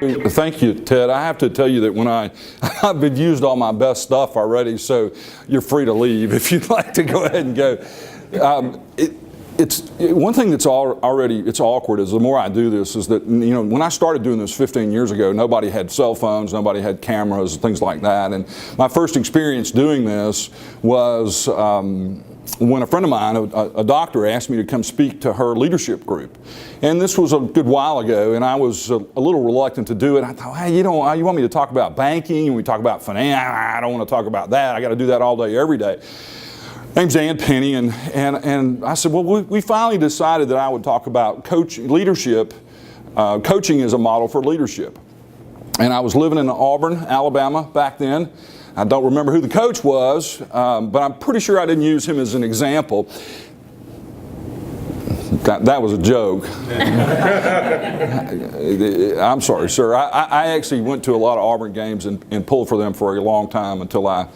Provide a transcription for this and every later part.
Thank you, Ted. I have to tell you that when I've used all my best stuff already, so you're free to leave if you'd like to go ahead and go. It's one thing that's it's awkward is the more I do this is that, you know, when I started doing this 15 years ago, nobody had cell phones, nobody had cameras, things like that. And my first experience doing this was when a friend of mine, a doctor, asked me to come speak to her leadership group. And this was a good while ago, and I was a little reluctant to do it. I thought, hey, you want me to talk about banking and we talk about finance? I don't want to talk about that. I got to do that all day, every day. Name's Ann Penny, and I said, well, we finally decided that I would talk about leadership. Coaching is a model for leadership. And I was living in Auburn, Alabama back then. I don't remember who the coach was, but I'm pretty sure I didn't use him as an example. That was a joke. I'm sorry, sir. I actually went to a lot of Auburn games and pulled for them for a long time until I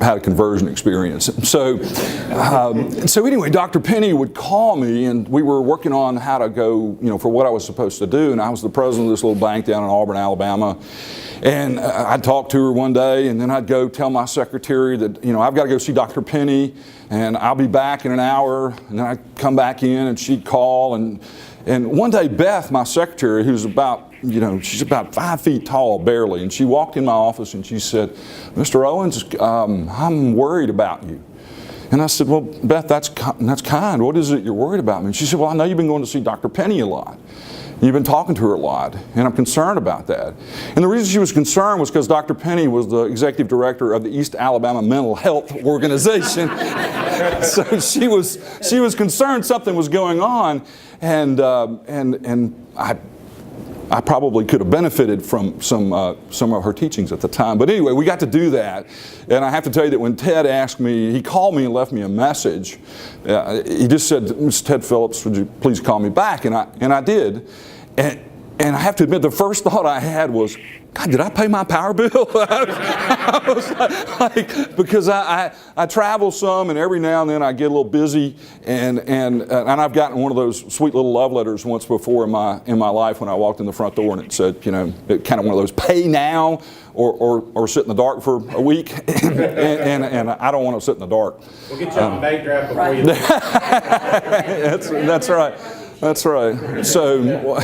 had a conversion experience. So anyway, Dr. Penny would call me, and we were working on how to go, you know, for what I was supposed to do. And I was the president of this little bank down in Auburn, Alabama. And I'd talk to her one day, and then I'd go tell my secretary that, you know, I've got to go see Dr. Penny, and I'll be back in an hour. And then I'd come back in, and she'd call. And one day, Beth, my secretary, who's about, you know, she's about 5 feet tall, barely, and she walked in my office and she said, Mr. Owens, I'm worried about you. And I said, well, Beth, that's kind. What is it you're worried about me? And she said, well, I know you've been going to see Dr. Penny a lot. You've been talking to her a lot, and I'm concerned about that. And the reason she was concerned was because Dr. Penny was the executive director of the East Alabama Mental Health Organization. So she was concerned something was going on, and I probably could have benefited from some of her teachings at the time. But anyway, we got to do that. And I have to tell you that when Ted asked me, he called me and left me a message. He just said, Mr. Ted Phillips, would you please call me back? And I did. And I have to admit, the first thought I had was, God, did I pay my power bill? I was like, because I travel some, and every now and then I get a little busy, and I've gotten one of those sweet little love letters once before in my life when I walked in the front door, and it said, you know, kind of one of those pay now or sit in the dark for a week, and I don't want to sit in the dark. We'll get you on a bank draft before you leave. That's right. That's right. So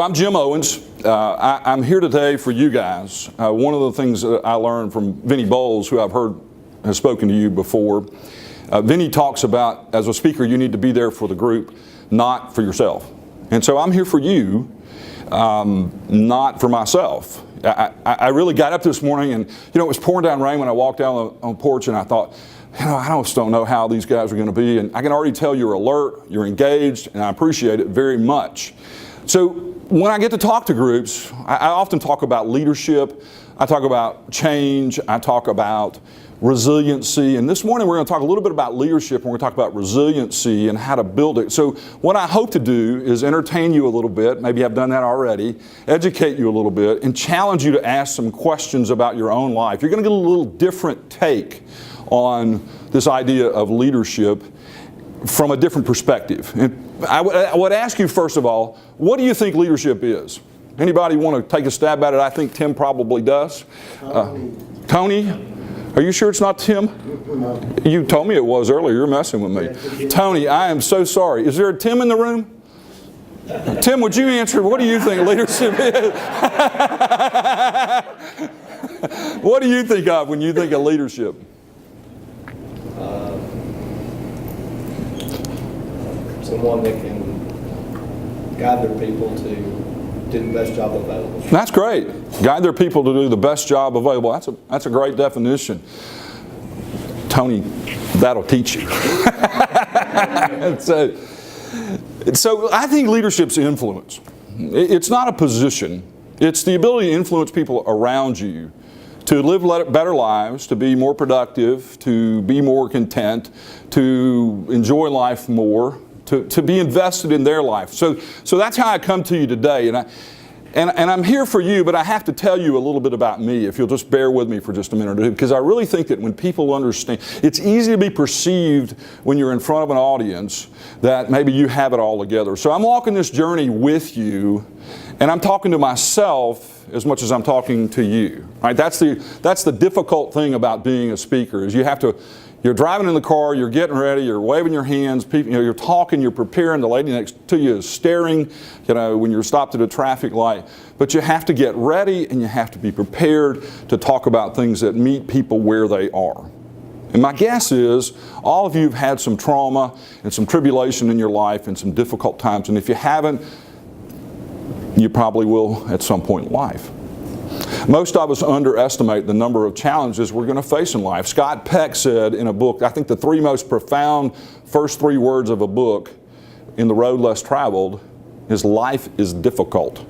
I'm Jim Owens. I'm here today for you guys. One of the things that I learned from Vinny Bowles, who I've heard has spoken to you before, Vinny talks about, as a speaker, you need to be there for the group, not for yourself. And so I'm here for you, not for myself. I really got up this morning, and you know, it was pouring down rain when I walked down on the porch, and I thought, you know, I just don't know how these guys are going to be. And I can already tell you're alert, you're engaged, and I appreciate it very much. So when I get to talk to groups, I often talk about leadership, I talk about change, I talk about resiliency. And this morning we're going to talk a little bit about leadership, and we're going to talk about resiliency and how to build it. So what I hope to do is entertain you a little bit, maybe I've done that already, educate you a little bit, and challenge you to ask some questions about your own life. You're going to get a little different take on this idea of leadership from a different perspective. And I would ask you, first of all, what do you think leadership is? Anybody want to take a stab at it? I think Tim probably does. Tony? Are you sure it's not Tim? No. You told me it was earlier. You're messing with me. Tony, I am so sorry. Is there a Tim in the room? Tim, would you answer? What do you think leadership is? What do you think of when you think of leadership? Someone that can guide their people to do the best job available. That's great. Guide their people to do the best job available. That's a great definition. Tony, that'll teach you. So I think leadership's influence. It's not a position. It's the ability to influence people around you to live better lives, to be more productive, to be more content, to enjoy life more, to be invested in their life. So that's how I come to you today. And And I'm here for you, but I have to tell you a little bit about me, if you'll just bear with me for just a minute or two, because I really think that when people understand, it's easy to be perceived when you're in front of an audience that maybe you have it all together. So I'm walking this journey with you, and I'm talking to myself as much as I'm talking to you. Right? That's the difficult thing about being a speaker, is you're driving in the car, you're getting ready, you're waving your hands, people, you're talking, you're preparing, the lady next to you is staring, when you're stopped at a traffic light. But you have to get ready and you have to be prepared to talk about things that meet people where they are. And my guess is all of you have had some trauma and some tribulation in your life and some difficult times. And if you haven't, you probably will at some point in life. Most of us underestimate the number of challenges we're going to face in life. Scott Peck said in a book, I think the three most profound first three words of a book in The Road Less Traveled is life is difficult.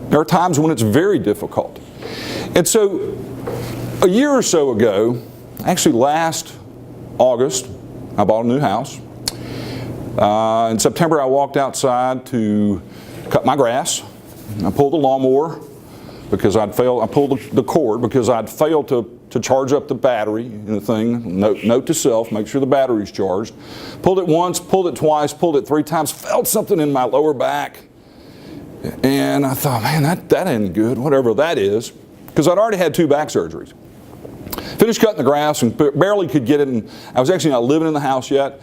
There are times when it's very difficult. And so a year or so ago, actually last August, I bought a new house. In September I walked outside to cut my grass. I pulled the lawnmower because I'd failed. I pulled the cord because I'd failed to charge up the battery in the thing. Note to self, make sure the battery's charged. Pulled it once, pulled it twice, pulled it three times, felt something in my lower back. And I thought, man, that ain't good, whatever that is, because I'd already had 2 back surgeries. Finished cutting the grass and barely could get it in. I was actually not living in the house yet.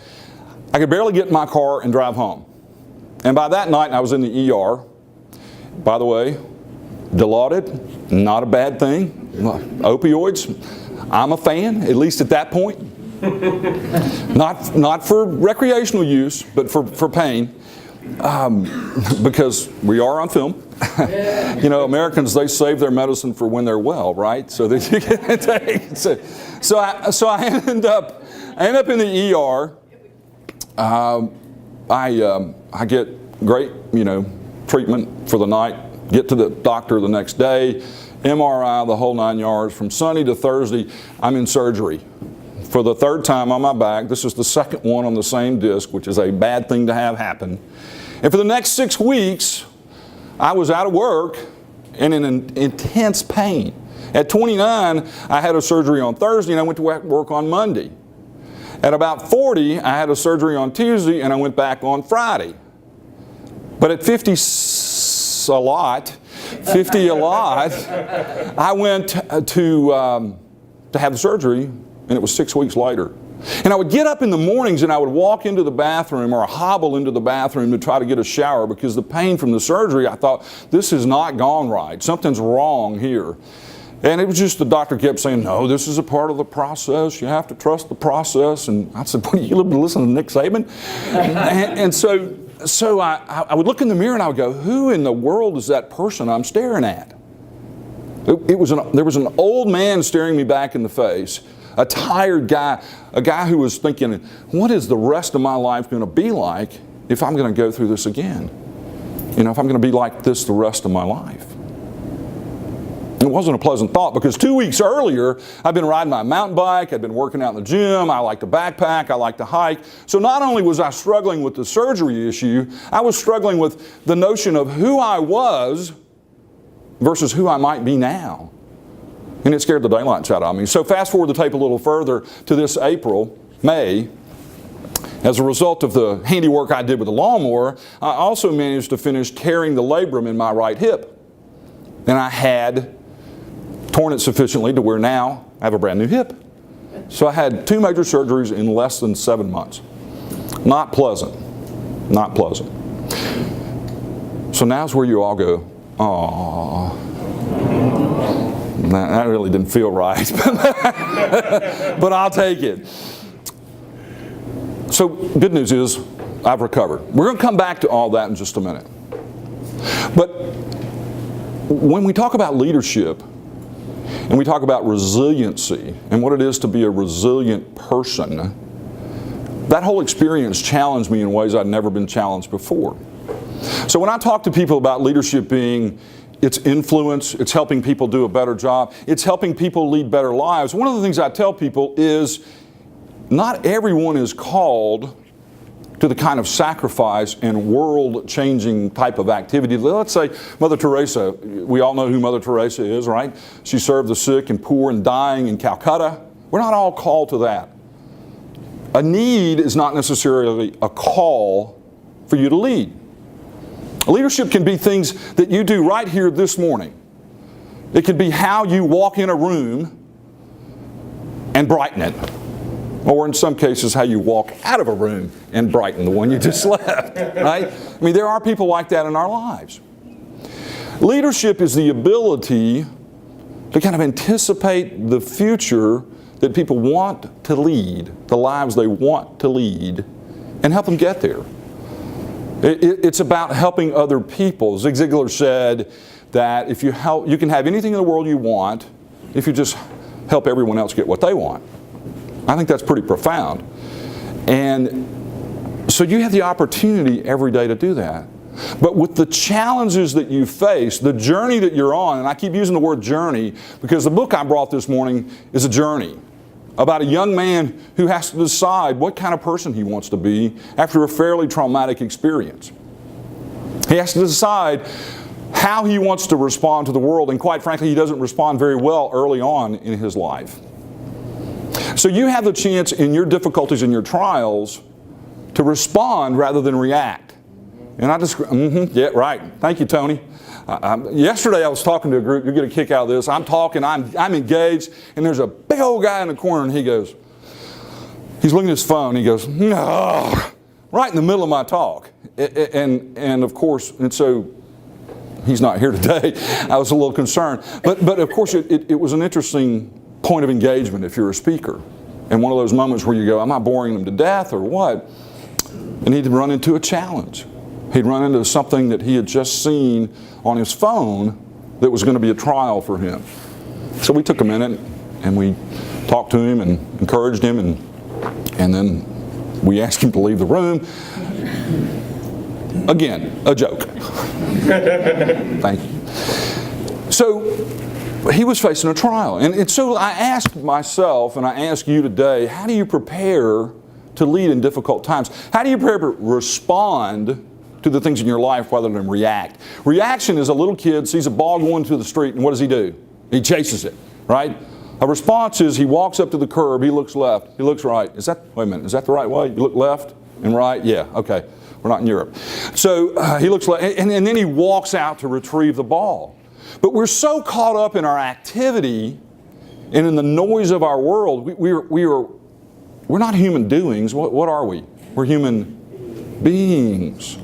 I could barely get in my car and drive home. And by that night, I was in the ER. By the way, Dilaudid, not a bad thing. Opioids, I'm a fan, at least at that point. Not for recreational use, but for pain. Because we are on film. Americans, they save their medicine for when they're well, right? So that you can take. So I end up in the ER. I get great, treatment for the night. Get to the doctor the next day, MRI, the whole 9 yards. From Sunday to Thursday, I'm in surgery for the 3rd time on my back. This is the 2nd one on the same disc, which is a bad thing to have happen. And for the next 6 weeks, I was out of work and in intense pain. At 29, I had a surgery on Thursday and I went to work on Monday. At about 40, I had a surgery on Tuesday and I went back on Friday. But at 50 a lot, I went to have the surgery, and it was 6 weeks later. And I would get up in the mornings and I would walk into the bathroom or hobble into the bathroom to try to get a shower because the pain from the surgery, I thought, this has not gone right. Something's wrong here. And it was just the doctor kept saying, no, this is a part of the process. You have to trust the process. And I said, what, you listen to Nick Saban? and so I would look in the mirror and I would go, who in the world is that person I'm staring at? There was an old man staring me back in the face, a tired guy, a guy who was thinking, what is the rest of my life going to be like if I'm going to go through this again? If I'm going to be like this the rest of my life. It wasn't a pleasant thought because 2 weeks earlier, I'd been riding my mountain bike, I'd been working out in the gym, I like to backpack, I like to hike. So not only was I struggling with the surgery issue, I was struggling with the notion of who I was versus who I might be now. And it scared the daylights out of me. So fast forward the tape a little further to this May. As a result of the handiwork I did with the lawnmower, I also managed to finish tearing the labrum in my right hip. And I had torn it sufficiently to where now I have a brand new hip. So I had 2 major surgeries in less than 7 months. Not pleasant. Not pleasant. So now's where you all go, aww. That really didn't feel right. But I'll take it. So good news is I've recovered. We're going to come back to all that in just a minute. But when we talk about leadership and we talk about resiliency and what it is to be a resilient person, that whole experience challenged me in ways I'd never been challenged before. So when I talk to people about leadership being its influence, it's helping people do a better job, it's helping people lead better lives, one of the things I tell people is not everyone is called to the kind of sacrifice and world-changing type of activity. Let's say Mother Teresa, we all know who Mother Teresa is, right? She served the sick and poor and dying in Calcutta. We're not all called to that. A need is not necessarily a call for you to lead. Leadership can be things that you do right here this morning. It can be how you walk in a room and brighten it. Or in some cases, how you walk out of a room and brighten the one you just left, right? I mean, there are people like that in our lives. Leadership is the ability to kind of anticipate the future that people want to lead, the lives they want to lead, and help them get there. It's about helping other people. Zig Ziglar said that if you help, you can have anything in the world you want if you just help everyone else get what they want. I think that's pretty profound. And so you have the opportunity every day to do that. But with the challenges that you face, the journey that you're on, and I keep using the word journey because the book I brought this morning is a journey about a young man who has to decide what kind of person he wants to be after a fairly traumatic experience. He has to decide how he wants to respond to the world, and quite frankly, he doesn't respond very well early on in his life. So you have the chance in your difficulties and your trials to respond rather than react. And I just, yeah, right. Thank you, Tony. Yesterday I was talking to a group. You'll get a kick out of this. I'm talking, I'm engaged, and there's a big old guy in the corner, and he's looking at his phone. He goes, no, right in the middle of my talk. And of course, and so he's not here today. I was a little concerned. But of course, it was an interesting point of engagement if you're a speaker. And one of those moments where you go, am I boring them to death or what? And he'd run into a challenge. He'd run into something that he had just seen on his phone that was going to be a trial for him. So we took a minute and we talked to him and encouraged him, and then we asked him to leave the room. Again, a joke. Thank you. So he was facing a trial. And so I asked myself, and I ask you today, how do you prepare to lead in difficult times? How do you prepare to respond to the things in your life rather than react? Reaction is a little kid sees a ball going through the street, and what does he do? He chases it, right? A response is he walks up to the curb, he looks left, he looks right. Wait a minute, is that the right way? You look left and right? Yeah, okay. We're not in Europe. So he looks left, and then he walks out to retrieve the ball. But we're so caught up in our activity and in the noise of our world, we're not human doings. What are we? We're human beings.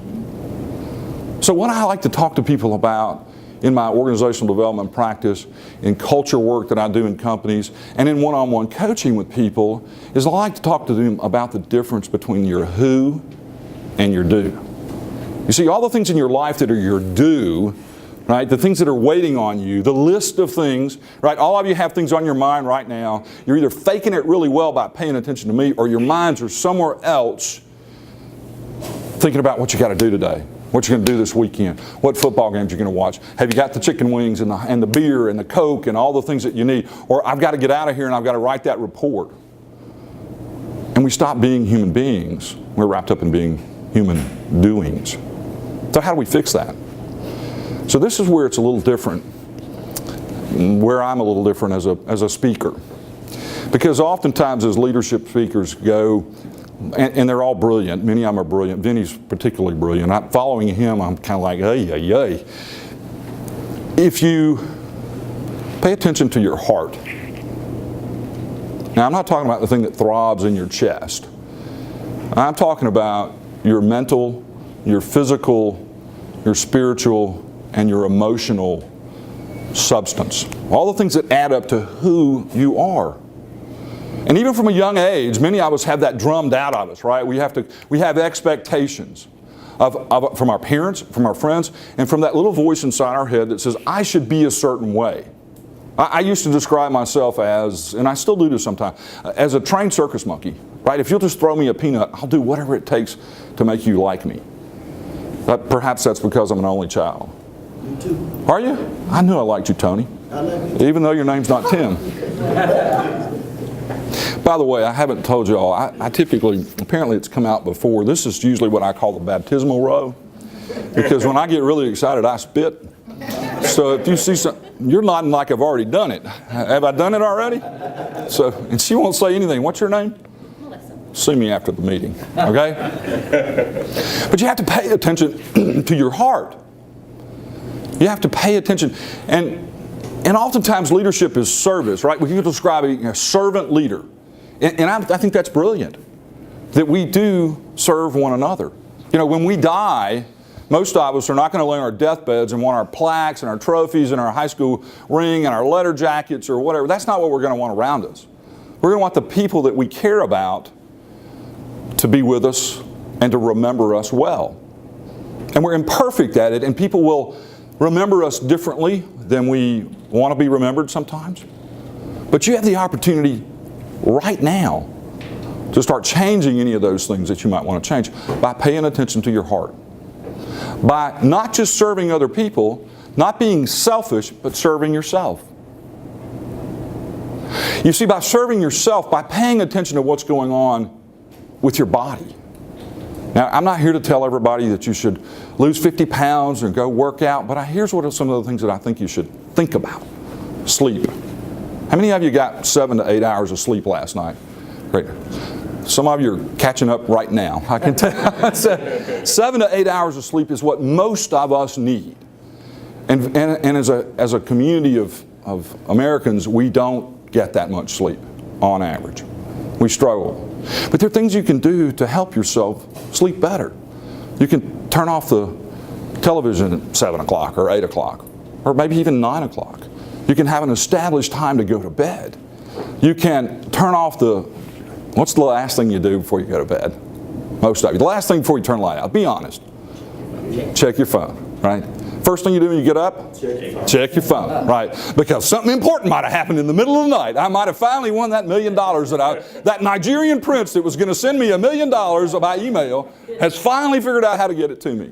So what I like to talk to people about in my organizational development practice, in culture work that I do in companies, and in one-on-one coaching with people, is I like to talk to them about the difference between your who and your do. You see, all the things in your life that are your do, right, the things that are waiting on you, the list of things, right, all of you have things on your mind right now. You're either faking it really well by paying attention to me, or your minds are somewhere else thinking about what you got to do today, what you're going to do this weekend, what football games you're going to watch. Have you got the chicken wings and the beer and the Coke and all the things that you need? Or I've got to get out of here and I've got to write that report. And we stop being human beings. We're wrapped up in being human doings. So how do we fix that? So this is where it's a little different, where I'm a little different as a speaker. Because oftentimes as leadership speakers go, and they're all brilliant, many of them are brilliant, Vinny's particularly brilliant. Following him, I'm kind of like, ay. If you pay attention to your heart, now I'm not talking about the thing that throbs in your chest. I'm talking about your mental, your physical, your spiritual, and your emotional substance. All the things that add up to who you are. And even from a young age, many of us have that drummed out of us, right? We have expectations from our parents, from our friends, and from that little voice inside our head that says, I should be a certain way. I used to describe myself as, and I still do this sometimes, as a trained circus monkey, right? If you'll just throw me a peanut, I'll do whatever it takes to make you like me. But perhaps that's because I'm an only child. You too. Are you? I knew I liked you, Tony. I love you. Even though your name's not Tim. By the way, I haven't told you all, I typically, apparently it's come out before, this is usually what I call the baptismal row. Because when I get really excited, I spit. So if you see you're nodding like I've already done it. Have I done it already? So, and she won't say anything. What's your name? Melissa. See me after the meeting, okay? But you have to pay attention to your heart. You have to pay attention. And oftentimes leadership is service, right? We can describe a servant leader. And I think that's brilliant, that we do serve one another. You know, when we die, most of us are not going to lay on our deathbeds and want our plaques and our trophies and our high school ring and our letter jackets or whatever. That's not what we're going to want around us. We're going to want the people that we care about to be with us and to remember us well. And we're imperfect at it, and people will remember us differently than we want to be remembered sometimes. But you have the opportunity right now to start changing any of those things that you might want to change by paying attention to your heart. By not just serving other people, not being selfish, but serving yourself. You see, by serving yourself, by paying attention to what's going on with your body. Now, I'm not here to tell everybody that you should lose 50 pounds and go work out, but here's what are some of the things that I think you should think about. Sleep. How many of you got 7 to 8 hours of sleep last night? Great. Some of you are catching up right now. I can tell. 7 to 8 hours of sleep is what most of us need. And as a community of Americans, we don't get that much sleep on average. We struggle. But there are things you can do to help yourself sleep better. You can turn off the television at 7 o'clock or 8 o'clock or maybe even 9 o'clock. You can have an established time to go to bed. You can turn off what's the last thing you do before you go to bed? Most of you. The last thing before you turn the light out, be honest. Check your phone, right? First thing you do when you get up? Check your phone, right? Because something important might have happened in the middle of the night. I might have finally won that $1 million that Nigerian prince that was going to send me $1 million by email has finally figured out how to get it to me.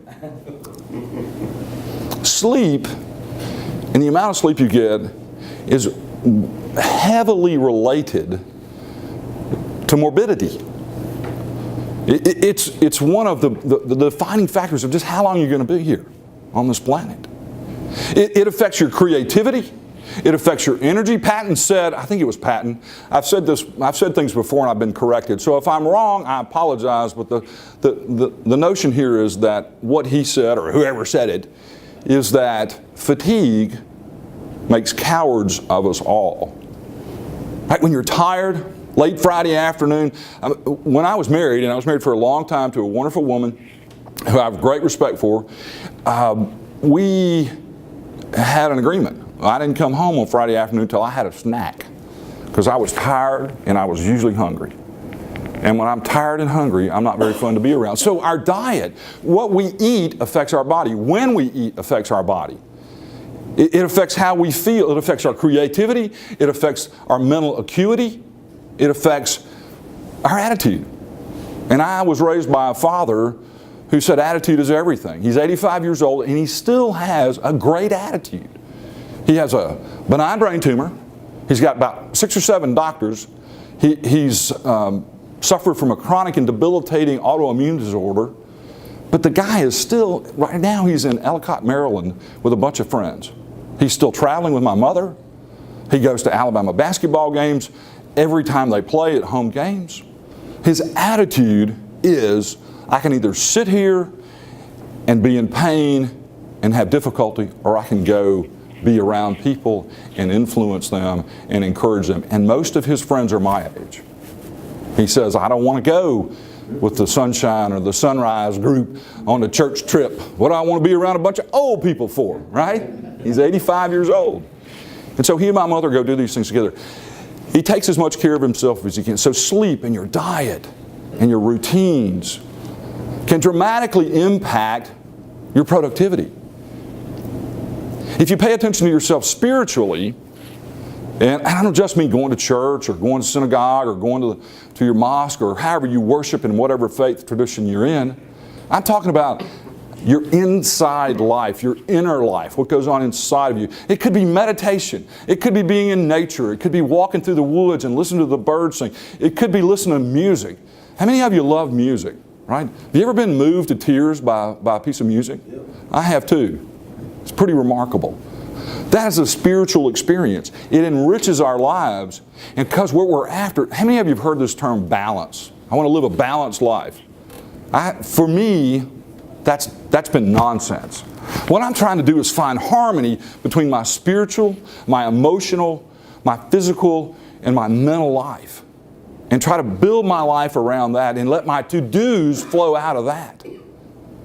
Sleep, and the amount of sleep you get, is heavily related to morbidity. It's one of the defining factors of just how long you're going to be here on this planet. It affects your creativity. It affects your energy. Patton said, I think it was Patton, I've said things before and I've been corrected. So if I'm wrong, I apologize, but the notion here is that what he said, or whoever said it, is that fatigue makes cowards of us all. Right? When you're tired, late Friday afternoon, when I was married, and I was married for a long time to a wonderful woman who I have great respect for, we had an agreement. I didn't come home on Friday afternoon until I had a snack, because I was tired and I was usually hungry. And when I'm tired and hungry, I'm not very fun to be around. So our diet, what we eat, affects our body. When we eat affects our body. It affects how we feel. It affects our creativity. It affects our mental acuity. It affects our attitude. And I was raised by a father who said attitude is everything. He's 85 years old and he still has a great attitude. He has a benign brain tumor. He's got about 6 or 7 doctors. He's suffered from a chronic and debilitating autoimmune disorder. But the guy is still, right now he's in Ellicott, Maryland with a bunch of friends. He's still traveling with my mother. He goes to Alabama basketball games every time they play at home games. His attitude is, I can either sit here and be in pain and have difficulty, or I can go be around people and influence them and encourage them. And most of his friends are my age. He says, I don't want to go with the Sunshine or the Sunrise group on a church trip. What do I want to be around a bunch of old people for, right? He's 85 years old. And so he and my mother go do these things together. He takes as much care of himself as he can. So sleep and your diet and your routines can dramatically impact your productivity. If you pay attention to yourself spiritually, and I don't just mean going to church or going to synagogue or going to your mosque or however you worship in whatever faith tradition you're in. I'm talking about your inside life, your inner life, what goes on inside of you. It could be meditation. It could be being in nature. It could be walking through the woods and listening to the birds sing. It could be listening to music. How many of you love music, right? Have you ever been moved to tears by a piece of music? Yeah. I have too. It's pretty remarkable. That is a spiritual experience. It enriches our lives. And because what we're after, how many of you have heard this term balance? I want to live a balanced life. For me, that's been nonsense. What I'm trying to do is find harmony between my spiritual, my emotional, my physical, and my mental life. And try to build my life around that and let my to-dos flow out of that.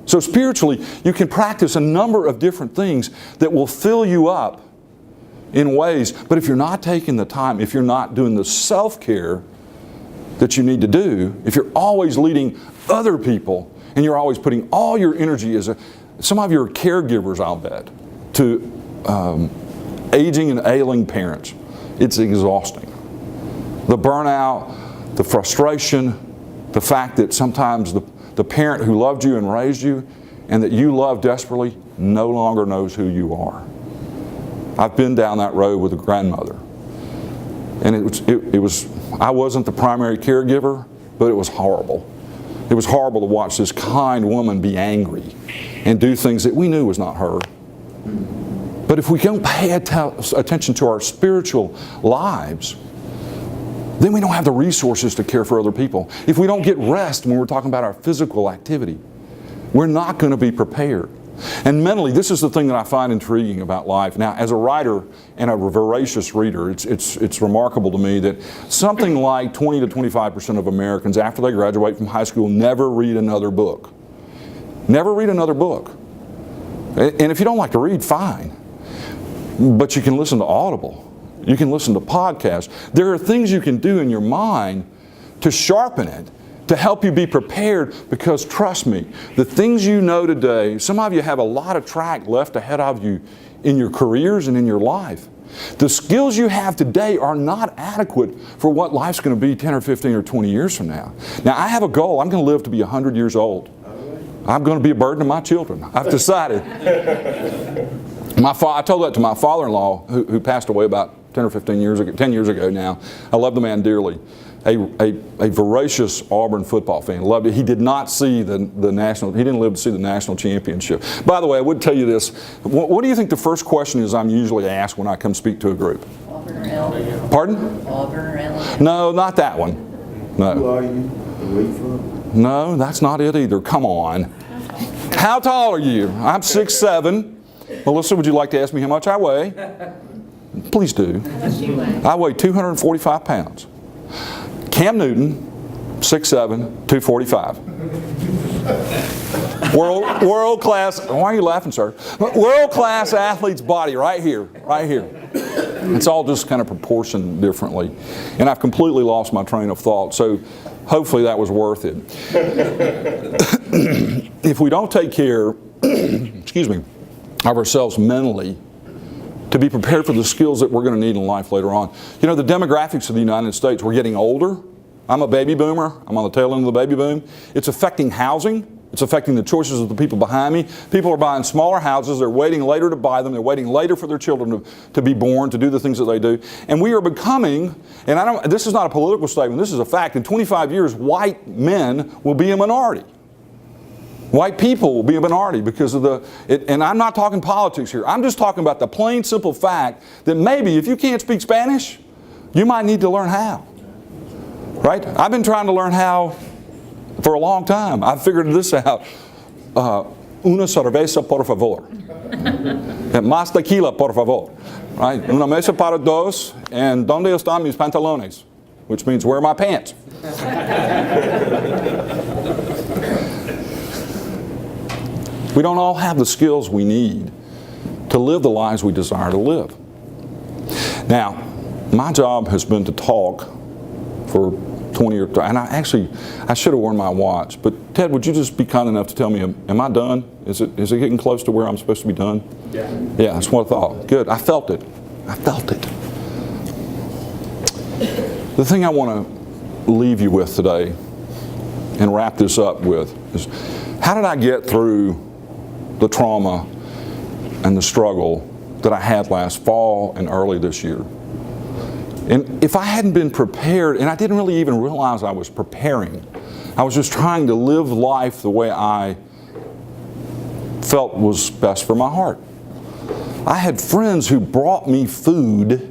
So spiritually, you can practice a number of different things that will fill you up in ways. But if you're not taking the time, if you're not doing the self-care that you need to do, if you're always leading other people and you're always putting all your energy some of you are caregivers, I'll bet, to aging and ailing parents. It's exhausting. The burnout, the frustration, the fact that sometimes the parent who loved you and raised you and that you love desperately no longer knows who you are. I've been down that road with a grandmother. And I wasn't the primary caregiver, but it was horrible. It was horrible to watch this kind woman be angry and do things that we knew was not her. But if we don't pay attention to our spiritual lives, then we don't have the resources to care for other people. If we don't get rest when we're talking about our physical activity, we're not going to be prepared. And mentally, this is the thing that I find intriguing about life. Now, as a writer and a voracious reader, it's remarkable to me that something like 20 to 25% of Americans, after they graduate from high school, never read another book. Never read another book. And if you don't like to read, fine. But you can listen to Audible. You can listen to podcasts. There are things you can do in your mind to sharpen it, to help you be prepared, because trust me, the things you know today, some of you have a lot of track left ahead of you in your careers and in your life. The skills you have today are not adequate for what life's going to be 10 or 15 or 20 years from now. Now, I have a goal. I'm going to live to be 100 years old. I'm going to be a burden to my children. I've decided. I told that to my father-in-law, who passed away about 10 or 15 years ago, 10 years ago now. I love the man dearly. A voracious Auburn football fan. Loved it. He did not see the national, he didn't live to see the national championship. By the way, I would tell you this. What do you think the first question is I'm usually asked when I come speak to a group? Auburn or Alabama? Pardon? Auburn or Alabama? No, not that one. No. Who are you? Where you from? No, that's not it either. Come on. How tall are you? I'm 6'7". Melissa, would you like to ask me how much I weigh? Please do. I weigh 245 pounds. Cam Newton, 6'7", 245. World class, why are you laughing, sir? World class athlete's body right here, right here. It's all just kind of proportioned differently. And I've completely lost my train of thought, so hopefully that was worth it. If we don't take care, excuse me, of ourselves mentally, to be prepared for the skills that we're going to need in life later on. You know, the demographics of the United States, we're getting older. I'm a baby boomer. I'm on the tail end of the baby boom. It's affecting housing. It's affecting the choices of the people behind me. People are buying smaller houses. They're waiting later to buy them. They're waiting later for their children to be born, to do the things that they do. And we are becoming, and this is not a political statement, this is a fact, in 25 years, white men will be a minority. White people will be a minority because of and I'm not talking politics here. I'm just talking about the plain, simple fact that maybe if you can't speak Spanish, you might need to learn how. Right? I've been trying to learn how for a long time. I've figured this out. Una cerveza, por favor. Más tequila, por favor. Right? Una mesa para dos, and ¿dónde están mis pantalones? Which means, where are my pants? We don't all have the skills we need to live the lives we desire to live. Now, my job has been to talk for 20 or 30, and I should have worn my watch, but Ted, would you just be kind enough to tell me, am I done? Is it getting close to where I'm supposed to be done? Yeah. Yeah, that's what I thought. Good, I felt it. I felt it. The thing I want to leave you with today and wrap this up with is, how did I get through the trauma and the struggle that I had last fall and early this year. And if I hadn't been prepared, and I didn't really even realize I was preparing, I was just trying to live life the way I felt was best for my heart. I had friends who brought me food,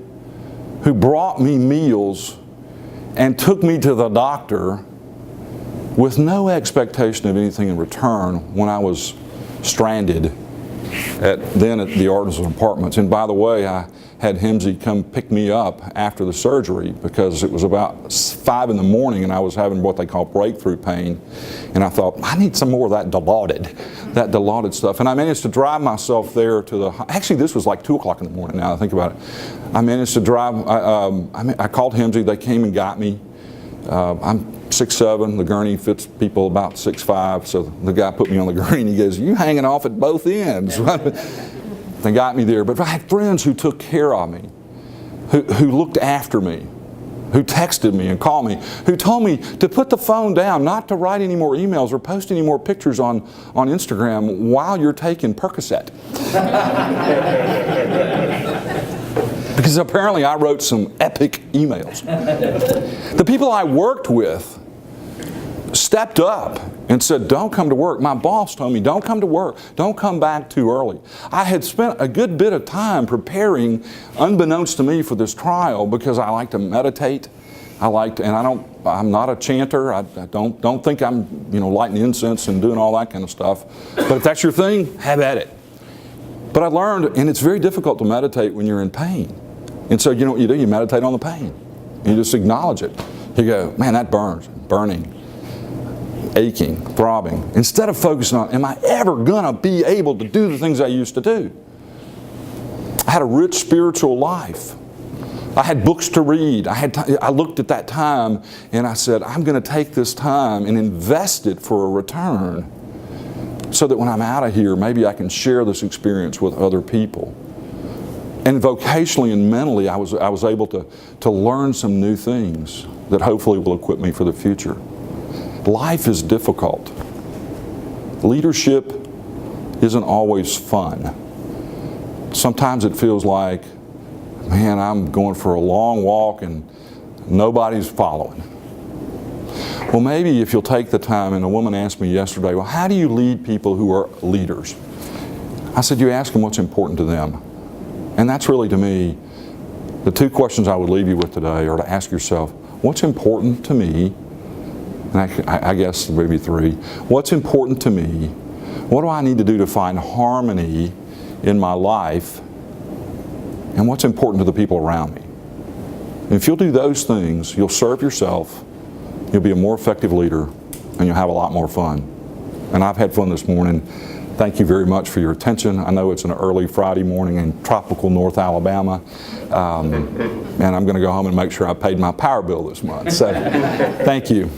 who brought me meals, and took me to the doctor with no expectation of anything in return when I was stranded at the Owens-Performance. And by the way, I had Hemsey come pick me up after the surgery because it was about 5 in the morning and I was having what they call breakthrough pain. And I thought, I need some more of that Dilaudid stuff. And I managed to drive myself there to actually this was like 2 o'clock in the morning now I think about it. I managed to drive, I called Hemsey, they came and got me. I'm 6'7", the gurney fits people about 6'5", so the guy put me on the gurney and he goes, "You hanging off at both ends." They got me there, but I had friends who took care of me, who looked after me, who texted me and called me, who told me to put the phone down, not to write any more emails or post any more pictures on Instagram while you're taking Percocet. Because apparently I wrote some epic emails. The people I worked with stepped up and said, "Don't come to work." My boss told me, "Don't come to work. Don't come back too early." I had spent a good bit of time preparing, unbeknownst to me, for this trial because I like to meditate. I'm not a chanter. I don't think I'm, lighting incense and doing all that kind of stuff. But if that's your thing, have at it. But I learned, and it's very difficult to meditate when you're in pain. And so you know what you do? You meditate on the pain. You just acknowledge it. You go, "Man, that burns, burning, aching, throbbing." Instead of focusing on, am I ever going to be able to do the things I used to do? I had a rich spiritual life. I had books to read. I looked at that time and I said, I'm going to take this time and invest it for a return so that when I'm out of here, maybe I can share this experience with other people. And vocationally and mentally, I was able to learn some new things that hopefully will equip me for the future. Life is difficult. Leadership isn't always fun. Sometimes it feels like, man, I'm going for a long walk and nobody's following. Well, maybe if you'll take the time, and a woman asked me yesterday, well, how do you lead people who are leaders? I said, you ask them what's important to them. And that's really, to me, the two questions I would leave you with today are to ask yourself, what's important to me? And I guess maybe three. What's important to me? What do I need to do to find harmony in my life? And what's important to the people around me? And if you'll do those things, you'll serve yourself, you'll be a more effective leader, and you'll have a lot more fun. And I've had fun this morning. Thank you very much for your attention. I know it's an early Friday morning in tropical North Alabama. And I'm going to go home and make sure I paid my power bill this month. So, thank you.